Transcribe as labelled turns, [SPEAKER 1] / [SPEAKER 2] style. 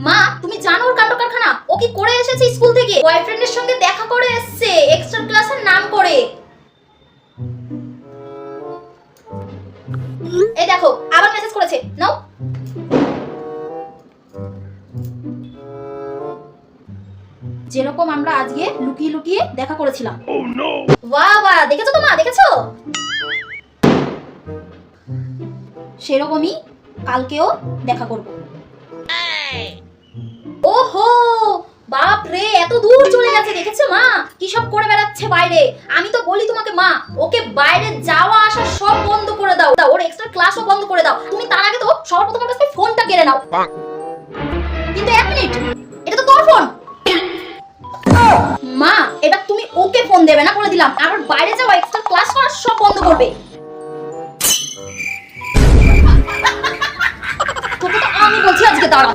[SPEAKER 1] মা তুমি জানো ওর কাণ্ড কারখানা? ও কি করে এসেছে স্কুল থেকে? বয়ফ্রেন্ডের সঙ্গে দেখা করে এসেছে এক্সট্রা ক্লাসের নাম করে। এই দেখো আবার মেসেজ করেছে, নাও। যেরকম আমরা আজকে লুকিয়ে লুকিয়ে দেখা করেছিলাম। বাহ বাহ, দেখেছো তো মা, দেখেছো? সেরকমই কালকেও দেখা করব। ওহো বাপ রে, এত দূর চলে গেছে, দেখেছো মা কি সব করে বেড়াচ্ছে বাইরে। আমি তো বলি তোমাকে মা, ওকে বাইরে যাওয়া আসা সব বন্ধ করে দাও, ওর এক্সট্রা ক্লাসও বন্ধ করে দাও। তুমি তার আগে তো সর্বপ্রথম ওর কাছ থেকে ফোনটা কেড়ে নাও। কিন্তু এক মিনিট, এটা তো তোর ফোন। মা এবার তুমি ওকে ফোন দেবে না বলে দিলাম, আর বাইরে যাওয়া এক্সট্রা ক্লাস করা সব বন্ধ করবে। তোকে তো আমি বলছি আজকে, দাঁড়া।